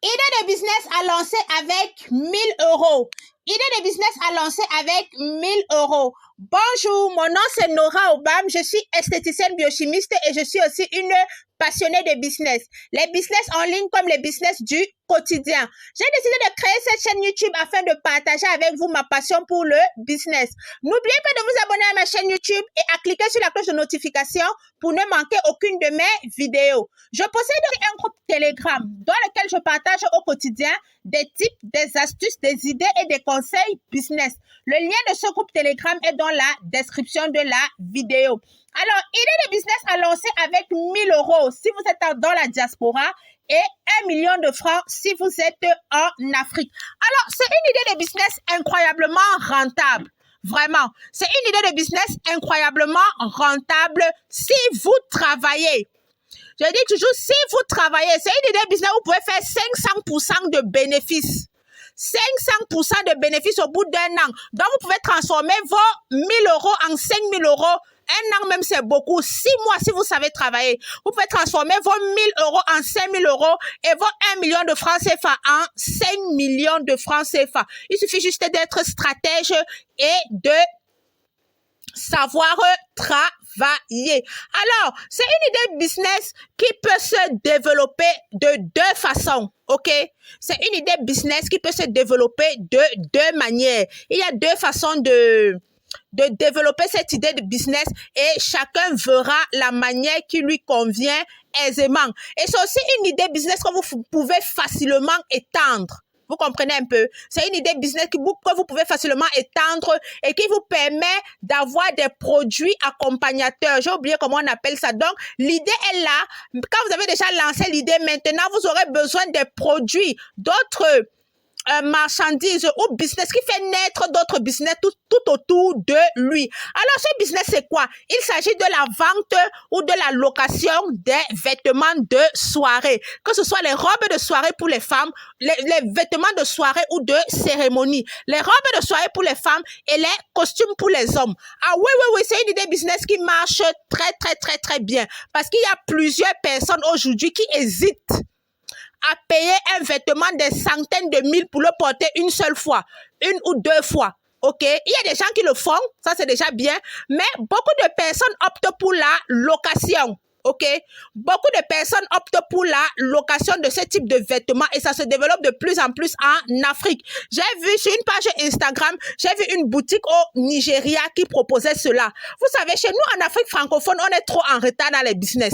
Idée de business à lancer avec 1000 euros. Idée de business à lancer avec 1000 euros. Bonjour, mon nom c'est Nora Obam, je suis esthéticienne biochimiste et je suis aussi une passionnée de business. Les business en ligne comme les business du quotidien. J'ai décidé de créer cette chaîne YouTube afin de partager avec vous ma passion pour le business. N'oubliez pas de vous abonner à ma chaîne YouTube et à cliquer sur la cloche de notification pour ne manquer aucune de mes vidéos. Je possède un groupe Telegram dans lequel je partage au quotidien des tips, des astuces, des idées et des conseils business. Le lien de ce groupe Telegram est dans la description de la vidéo. Alors, idée de business à lancer avec 1000 euros si vous êtes dans la diaspora et 1 million de francs si vous êtes en Afrique. Alors, c'est une idée de business incroyablement rentable. Vraiment, c'est une idée de business incroyablement rentable si vous travaillez. Je dis toujours, si vous travaillez, c'est une idée de business où vous pouvez faire 500% de bénéfices. 500% de bénéfices au bout d'un an. Donc, vous pouvez transformer vos 1000 euros en 5000 euros. Un an même, c'est beaucoup. 6 mois, si vous savez travailler. Vous pouvez transformer vos 1000 euros en 5000 euros et vos 1 million de francs CFA en 5 millions de francs CFA. Il suffit juste d'être stratège et de savoir travailler. Alors, c'est une idée de business qui peut se développer de deux façons, ok? C'est une idée de business qui peut se développer de deux manières. Il y a deux façons de développer cette idée de business et chacun verra la manière qui lui convient aisément. Et c'est aussi une idée de business que vous pouvez facilement étendre. Vous comprenez un peu? C'est une idée de business que vous pouvez facilement étendre et qui vous permet d'avoir des produits accompagnateurs. J'ai oublié comment on appelle ça. Donc, l'idée est là. Quand vous avez déjà lancé l'idée, maintenant, vous aurez besoin des produits, d'autres marchandises ou business qui fait naître d'autres business tout autour de lui. Alors, ce business, c'est quoi? Il s'agit de la vente ou de la location des vêtements de soirée. Que ce soit les robes de soirée pour les femmes, les vêtements de soirée ou de cérémonie. Les robes de soirée pour les femmes et les costumes pour les hommes. Ah oui, c'est une idée business qui marche très bien. Parce qu'il y a plusieurs personnes aujourd'hui qui hésitent à payer un vêtement des centaines de mille pour le porter une seule fois, une ou deux fois. OK? Il y a des gens qui le font, ça c'est déjà bien, mais beaucoup de personnes optent pour la location. OK? Beaucoup de personnes optent pour la location de ce type de vêtements et ça se développe de plus en plus en Afrique. J'ai vu sur une page Instagram, j'ai vu une boutique au Nigeria qui proposait cela. Vous savez, chez nous en Afrique francophone, on est trop en retard dans les business.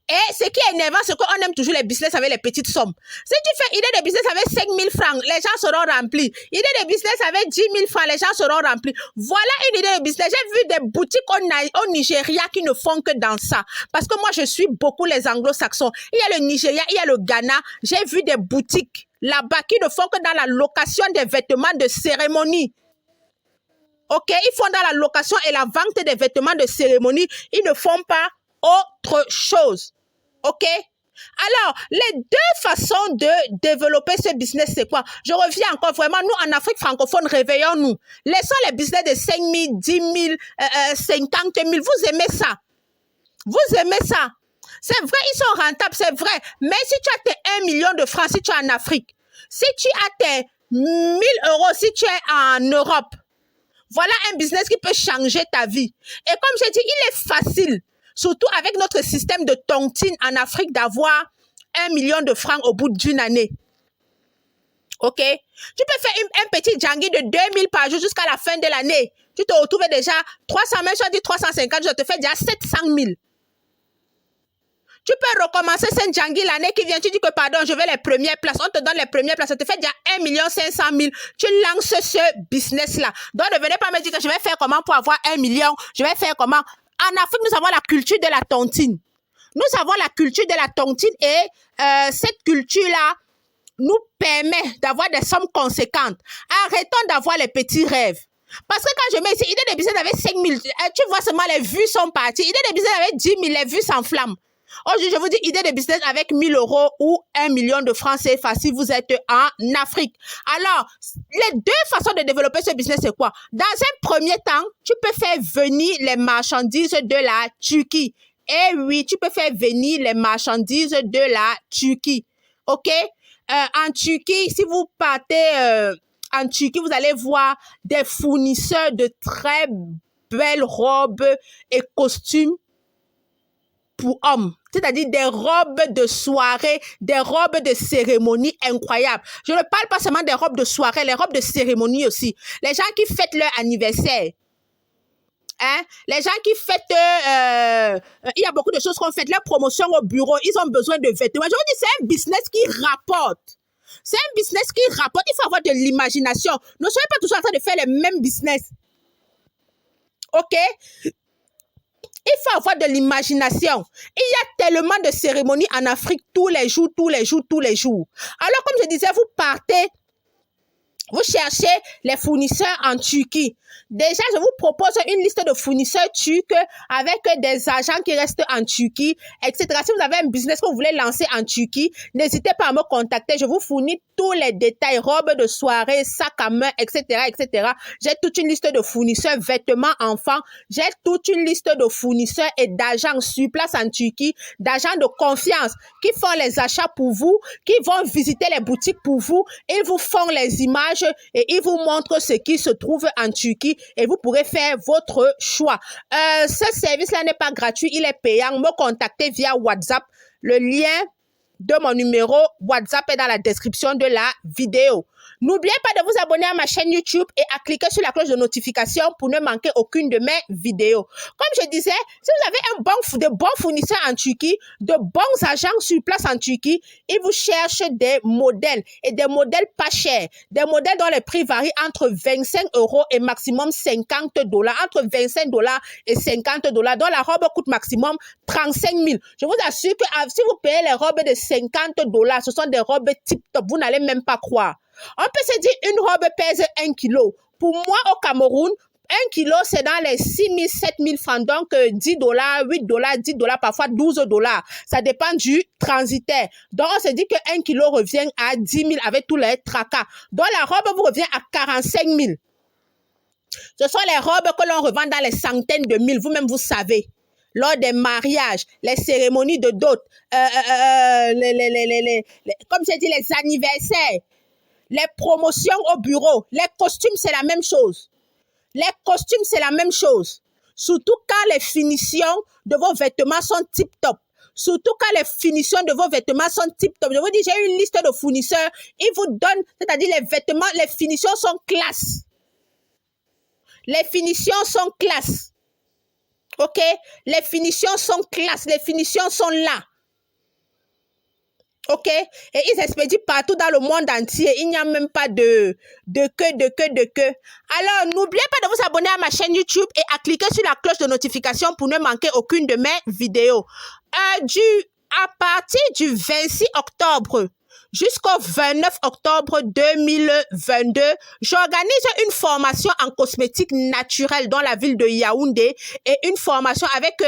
Et ce qui est énervant, c'est qu'on aime toujours les business avec les petites sommes. Si tu fais idée de business avec 5 000 francs, les gens seront remplis. Idée de business avec 10 000 francs, les gens seront remplis. Voilà une idée de business. J'ai vu des boutiques au Nigeria qui ne font que dans ça. Parce que moi, je suis beaucoup les anglo-saxons. Il y a le Nigeria, il y a le Ghana. J'ai vu des boutiques là-bas qui ne font que dans la location des vêtements de cérémonie. OK? Ils font dans la location et la vente des vêtements de cérémonie. Ils ne font pas autre chose. OK? Alors, les deux façons de développer ce business, c'est quoi? Je reviens encore vraiment, nous, en Afrique francophone, réveillons-nous. Laissons les business de 5 000, 10 000, 50 000. Vous aimez ça? Vous aimez ça? C'est vrai, ils sont rentables, c'est vrai. Mais si tu as tes 1 million de francs, si tu es en Afrique, si tu as tes 1000 euros, si tu es en Europe, voilà un business qui peut changer ta vie. Et comme j'ai dit, il est facile. Surtout avec notre système de tontine en Afrique d'avoir 1 million de francs au bout d'une année. OK? Tu peux faire un petit djangui de 2000 par jour jusqu'à la fin de l'année. Tu te retrouves déjà 300 000, je dis 350, je te fais déjà 700 000. Tu peux recommencer ce djangui l'année qui vient. Tu dis que pardon, je veux les premières places. On te donne les premières places. Ça te fait déjà 1 500 000. Tu lances ce business-là. Donc, ne venez pas me dire que je vais faire comment pour avoir 1 million. Je vais faire comment. En Afrique, nous avons la culture de la tontine. Nous avons la culture de la tontine et cette culture-là nous permet d'avoir des sommes conséquentes. Arrêtons d'avoir les petits rêves. Parce que quand je mets ici, idée de business avec 5 000, tu vois seulement les vues sont parties. Idée de business avec 10 000, les vues s'enflamment. Aujourd'hui, je vous dis idée de business avec 1000 euros ou 1 million de francs CFA si vous êtes en Afrique. Alors, les deux façons de développer ce business, c'est quoi? Dans un premier temps, tu peux faire venir les marchandises de la Turquie. Et oui, tu peux faire venir les marchandises de la Turquie. ok? En Turquie, si vous partez en Turquie, vous allez voir des fournisseurs de très belles robes et costumes pour hommes, c'est-à-dire des robes de soirée, des robes de cérémonie incroyables. Je ne parle pas seulement des robes de soirée, les robes de cérémonie aussi. Les gens qui fêtent leur anniversaire, hein? Les gens qui fêtent, il y a beaucoup de choses qu'on fait, leur promotion au bureau, ils ont besoin de vêtements. Je vous dis, c'est un business qui rapporte. C'est un business qui rapporte. Il faut avoir de l'imagination. Ne soyez pas toujours en train de faire les mêmes business. OK? Il faut avoir de l'imagination. Il y a tellement de cérémonies en Afrique tous les jours, tous les jours, tous les jours. Alors, comme je disais, vous partez, vous cherchez les fournisseurs en Turquie. Déjà, je vous propose une liste de fournisseurs turcs avec des agents qui restent en Turquie, etc. Si vous avez un business que vous voulez lancer en Turquie, n'hésitez pas à me contacter. Je vous fournis tous les détails, robes de soirée, sacs à main, etc., etc. J'ai toute une liste de fournisseurs, vêtements enfants. J'ai toute une liste de fournisseurs et d'agents sur place en Turquie, d'agents de confiance qui font les achats pour vous, qui vont visiter les boutiques pour vous. Ils vous font les images et ils vous montrent ce qui se trouve en Turquie et vous pourrez faire votre choix. Ce service-là n'est pas gratuit, il est payant. Me contacter via WhatsApp. Le lien de mon numéro WhatsApp est dans la description de la vidéo. N'oubliez pas de vous abonner à ma chaîne YouTube et à cliquer sur la cloche de notification pour ne manquer aucune de mes vidéos. Comme je disais, si vous avez de bons fournisseurs en Turquie, de bons agents sur place en Turquie, ils vous cherchent des modèles et des modèles pas chers. Des modèles dont les prix varient entre 25 € et maximum 50 $. Entre 25 $ et 50 $, dont la robe coûte maximum 35 000. Je vous assure que si vous payez les robes de 50 $, ce sont des robes tip top. Vous n'allez même pas croire. On peut se dire une robe pèse 1 kg. Pour moi, au Cameroun, 1 kg, c'est dans les 6 000, 7 000 francs. Donc, 10 $, 8 $, 10 $, parfois 12 $. Ça dépend du transitaire. Donc, on se dit que 1 kg revient à 10 000 avec tous les tracas. Donc, la robe vous revient à 45 000. Ce sont les robes que l'on revend dans les centaines de mille. Vous-même, vous savez. Lors des mariages, les cérémonies de dot, comme j'ai dit, les anniversaires, les promotions au bureau, les costumes, c'est la même chose. Les costumes, c'est la même chose. Surtout quand les finitions de vos vêtements sont tip-top. Surtout quand les finitions de vos vêtements sont tip-top. Je vous dis, j'ai une liste de fournisseurs. Ils vous donnent, c'est-à-dire les vêtements, les finitions sont classe. Les finitions sont classe. OK? Les finitions sont classe. Les finitions sont là. OK? Et ils expédient partout dans le monde entier. Il n'y a même pas de queue. Alors, n'oubliez pas de vous abonner à ma chaîne YouTube et à cliquer sur la cloche de notification pour ne manquer aucune de mes vidéos. À partir du 26 octobre jusqu'au 29 octobre 2022, j'organise une formation en cosmétique naturelle dans la ville de Yaoundé et une formation avec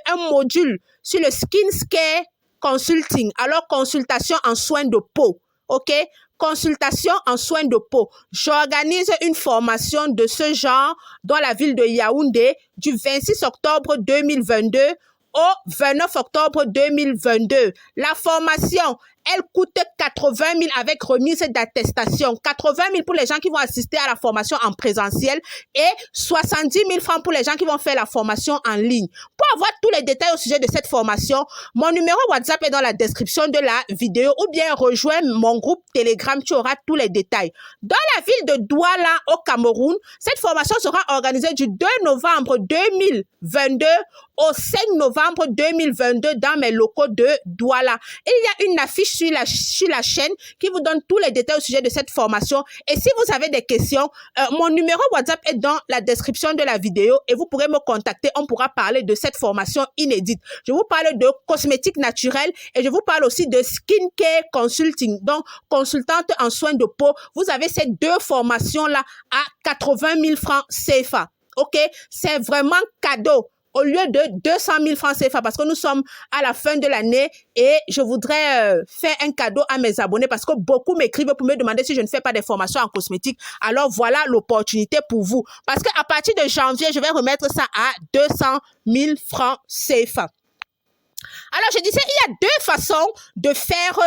un module sur le skincare consulting, alors consultation en soins de peau, ok? Consultation en soins de peau. J'organise une formation de ce genre dans la ville de Yaoundé du 26 octobre 2022 au 29 octobre 2022. La formation, elle coûte 80 000 avec remise d'attestation. 80 000 pour les gens qui vont assister à la formation en présentiel et 70 000 francs pour les gens qui vont faire la formation en ligne. Pour avoir tous les détails au sujet de cette formation, mon numéro WhatsApp est dans la description de la vidéo ou bien rejoins mon groupe Telegram, tu auras tous les détails. Dans la ville de Douala au Cameroun, cette formation sera organisée du 2 novembre 2022 au 5 novembre 2022 dans mes locaux de Douala. Il y a une affiche sur la chaîne qui vous donne tous les détails au sujet de cette formation. Et si vous avez des questions, mon numéro WhatsApp est dans la description de la vidéo et vous pourrez me contacter. On pourra parler de cette formation inédite. Je vous parle de cosmétique naturelle et je vous parle aussi de skincare consulting, donc consultante en soins de peau. Vous avez ces deux formations-là à 80 000 francs CFA. OK? C'est vraiment cadeau. Au lieu de 200 000 francs CFA, parce que nous sommes à la fin de l'année et je voudrais faire un cadeau à mes abonnés parce que beaucoup m'écrivent pour me demander si je ne fais pas des formations en cosmétique. Alors voilà l'opportunité pour vous. Parce qu'à partir de janvier, je vais remettre ça à 200 000 francs CFA. Alors, je disais, il y a deux façons de faire...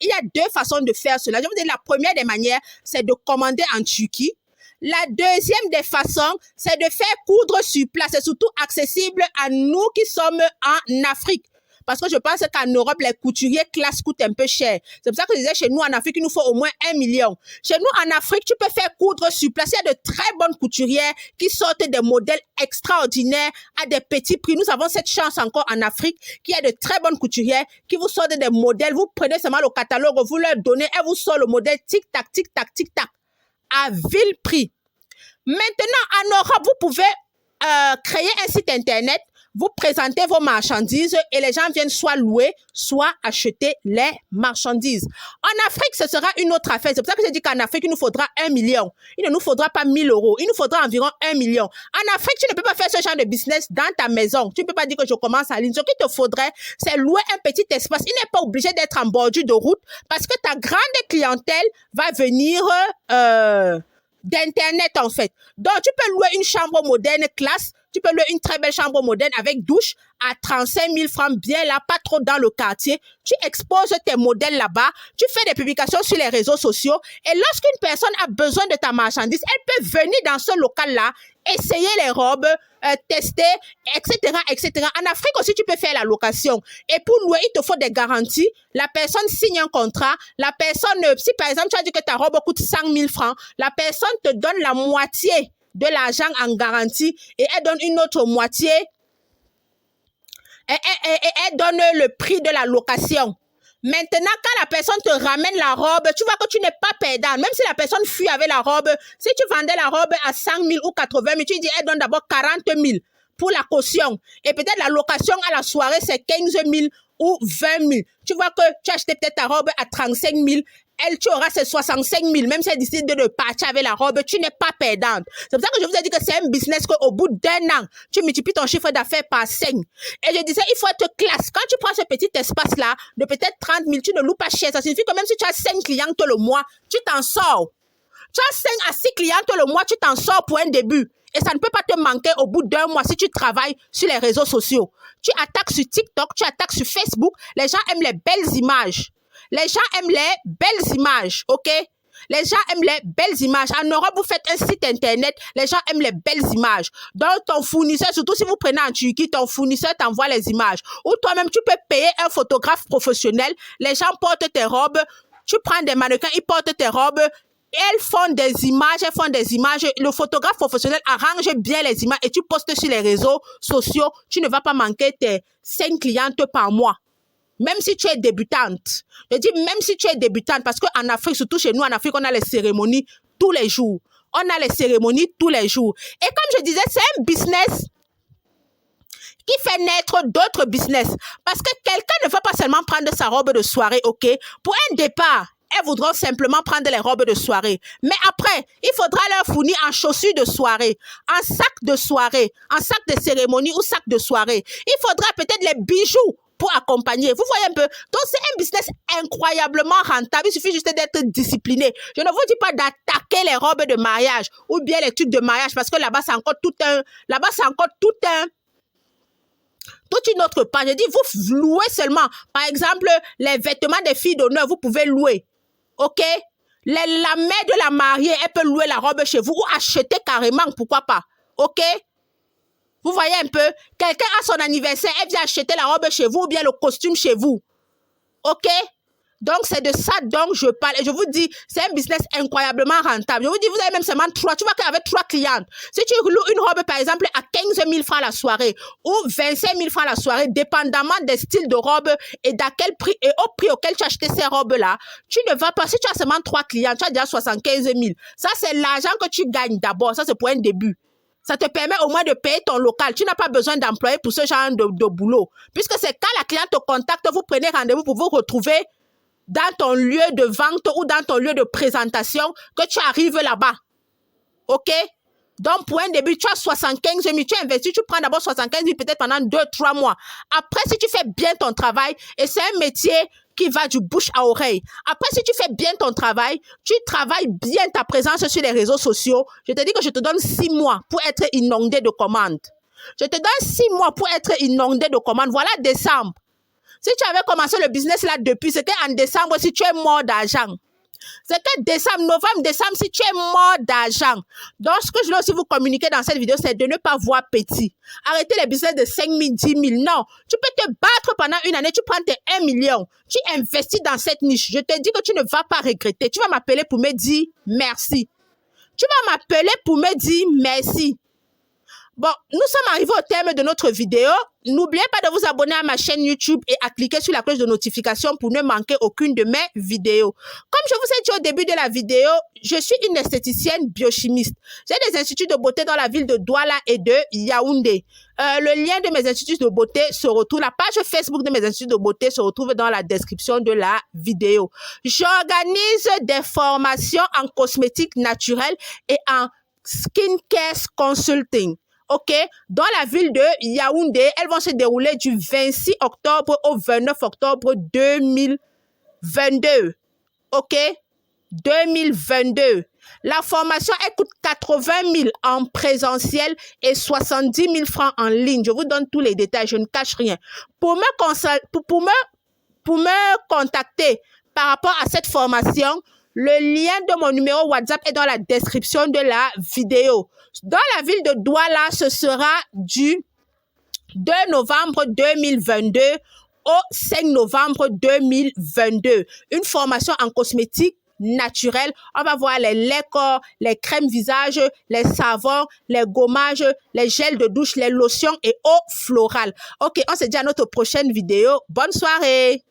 il y a deux façons de faire cela. Je vous dis, la première des manières, c'est de commander en Turquie. La deuxième des façons, c'est de faire coudre sur place. C'est surtout accessible à nous qui sommes en Afrique. Parce que je pense qu'en Europe, les couturiers classe coûtent un peu cher. C'est pour ça que je disais, chez nous, en Afrique, il nous faut au moins 1 million. Chez nous, en Afrique, tu peux faire coudre sur place. Il y a de très bonnes couturières qui sortent des modèles extraordinaires à des petits prix. Nous avons cette chance encore en Afrique qu'il y a de très bonnes couturières qui vous sortent des modèles. Vous prenez seulement le catalogue, vous leur donnez, elles vous sortent le modèle tic-tac, tic-tac, tic-tac, à vil prix. Maintenant, en Europe, vous pouvez créer un site Internet. Vous présentez vos marchandises et les gens viennent soit louer, soit acheter les marchandises. En Afrique, ce sera une autre affaire. C'est pour ça que je dis qu'en Afrique, il nous faudra 1 million. Il ne nous faudra pas 1000 euros. Il nous faudra environ 1 million. En Afrique, tu ne peux pas faire ce genre de business dans ta maison. Tu ne peux pas dire que je commence en ligne. Ce qu'il te faudrait, c'est louer un petit espace. Il n'est pas obligé d'être en bordure de route parce que ta grande clientèle va venir... d'Internet, en fait. Donc, tu peux louer une chambre moderne classe. Tu peux louer une très belle chambre moderne avec douche à 35 000 francs, bien là, pas trop dans le quartier. Tu exposes tes modèles là-bas. Tu fais des publications sur les réseaux sociaux. Et lorsqu'une personne a besoin de ta marchandise, elle peut venir dans ce local-là, essayer les robes, tester, etc., etc. En Afrique aussi, tu peux faire la location. Et pour louer, il te faut des garanties. La personne signe un contrat. La personne, si par exemple, tu as dit que ta robe coûte 100 000 francs, la personne te donne la moitié de l'argent en garantie et elle donne une autre moitié et elle donne le prix de la location. Maintenant, quand la personne te ramène la robe, tu vois que tu n'es pas perdant. Même si la personne fuit avec la robe, si tu vendais la robe à 100 000 ou 80 000, tu dis elle donne d'abord 40 000 pour la caution. Et peut-être la location à la soirée, c'est 15 000 ou 20 000. Tu vois que tu as acheté peut-être ta robe à 35 000. Elle, tu auras ses 65 000. Même si elle décide de partir avec la robe, tu n'es pas perdante. C'est pour ça que je vous ai dit que c'est un business qu'au bout d'1 an, tu multiplies ton chiffre d'affaires par 5. Et je disais, il faut être classe. Quand tu prends ce petit espace-là, de peut-être 30 000, tu ne loues pas cher. Ça signifie que même si tu as 5 clients tout le mois, tu t'en sors. Tu as 5 à 6 clients tout le mois, tu t'en sors pour un début. Et ça ne peut pas te manquer au bout d'1 mois si tu travailles sur les réseaux sociaux. Tu attaques sur TikTok, tu attaques sur Facebook. Les gens aiment les belles images. Les gens aiment les belles images, ok? Les gens aiment les belles images. En Europe, vous faites un site Internet, les gens aiment les belles images. Donc, ton fournisseur, surtout si vous prenez en Turquie, ton fournisseur t'envoie les images. Ou toi-même, tu peux payer un photographe professionnel. Les gens portent tes robes. Tu prends des mannequins, ils portent tes robes. Elles font des images, Le photographe professionnel arrange bien les images et tu postes sur les réseaux sociaux. Tu ne vas pas manquer tes 5 clientes par mois. Même si tu es débutante. Je dis même si tu es débutante parce qu'en Afrique, surtout chez nous, en Afrique, on a les cérémonies tous les jours. On a les cérémonies tous les jours. Et comme je disais, c'est un business qui fait naître d'autres business. Parce que quelqu'un ne va pas seulement prendre sa robe de soirée, ok? Pour un départ, elles voudront simplement prendre les robes de soirée. Mais après, il faudra leur fournir en chaussures de soirée, en sac de soirée, en sac de cérémonie ou sac de soirée. Il faudra peut-être les bijoux pour accompagner. Vous voyez un peu? Donc, c'est un business incroyablement rentable. Il suffit juste d'être discipliné. Je ne vous dis pas d'attaquer les robes de mariage ou bien les trucs de mariage parce que là-bas, c'est encore toute une autre page. Je dis, vous louez seulement. Par exemple, les vêtements des filles d'honneur, vous pouvez louer. OK? La mère de la mariée, elle peut louer la robe chez vous ou acheter carrément, pourquoi pas? OK? Vous voyez un peu? Quelqu'un a son anniversaire, elle vient acheter la robe chez vous ou bien le costume chez vous. OK? Donc, c'est de ça dont je parle. Et je vous dis, c'est un business incroyablement rentable. Je vous dis, vous avez même seulement 3. Tu vois qu'avec 3 clientes, si tu loues une robe, par exemple, à 15 000 francs la soirée ou 25 000 francs la soirée, dépendamment des styles de robe et d'à quel prix et au prix auquel tu as acheté ces robes-là, tu ne vas pas, si tu as seulement 3 clients, tu as déjà 75 000. Ça, c'est l'argent que tu gagnes d'abord. Ça, c'est pour un début. Ça te permet au moins de payer ton local. Tu n'as pas besoin d'employer pour ce genre de boulot. Puisque c'est quand la cliente te contacte, vous prenez rendez-vous pour vous retrouver dans ton lieu de vente ou dans ton lieu de présentation que tu arrives là-bas. OK? Donc, pour un début, tu as 75 000, tu investis, tu prends d'abord 75 000 peut-être pendant 2-3 mois. Après, si tu fais bien ton travail, et c'est un métier qui va du bouche à oreille. Après, si tu fais bien ton travail, tu travailles bien ta présence sur les réseaux sociaux, je te dis que je te donne 6 mois pour être inondé de commandes. Je te donne 6 mois pour être inondé de commandes. Voilà décembre. Si tu avais commencé le business là depuis, c'est qu'en décembre, si tu es mort d'argent. C'est que décembre, novembre, décembre, si tu es mort d'argent. Donc, ce que je veux aussi vous communiquer dans cette vidéo, c'est de ne pas voir petit. Arrêtez les business de 5 000, 10 000. Non, tu peux te battre pendant une année, tu prends tes 1 million. Tu investis dans cette niche. Je te dis que tu ne vas pas regretter. Tu vas m'appeler pour me dire merci. Tu vas m'appeler pour me dire merci. Bon, nous sommes arrivés au terme de notre vidéo. N'oubliez pas de vous abonner à ma chaîne YouTube et à cliquer sur la cloche de notification pour ne manquer aucune de mes vidéos. Comme je vous ai dit au début de la vidéo, je suis une esthéticienne biochimiste. J'ai des instituts de beauté dans la ville de Douala et de Yaoundé. Le lien de mes instituts de beauté se retrouve, la page Facebook de mes instituts de beauté se retrouve dans la description de la vidéo. J'organise des formations en cosmétique naturelle et en skincare consulting. OK, dans la ville de Yaoundé, elles vont se dérouler du 26 octobre au 29 octobre 2022. OK, 2022. La formation, elle coûte 80 000 en présentiel et 70 000 francs en ligne. Je vous donne tous les détails, je ne cache rien. Pour me contacter par rapport à cette formation, le lien de mon numéro WhatsApp est dans la description de la vidéo. Dans la ville de Douala, ce sera du 2 novembre 2022 au 5 novembre 2022. Une formation en cosmétique naturelle. On va voir les laits corps, les crèmes visage, les savons, les gommages, les gels de douche, les lotions et eau florale. OK, on se dit à notre prochaine vidéo. Bonne soirée!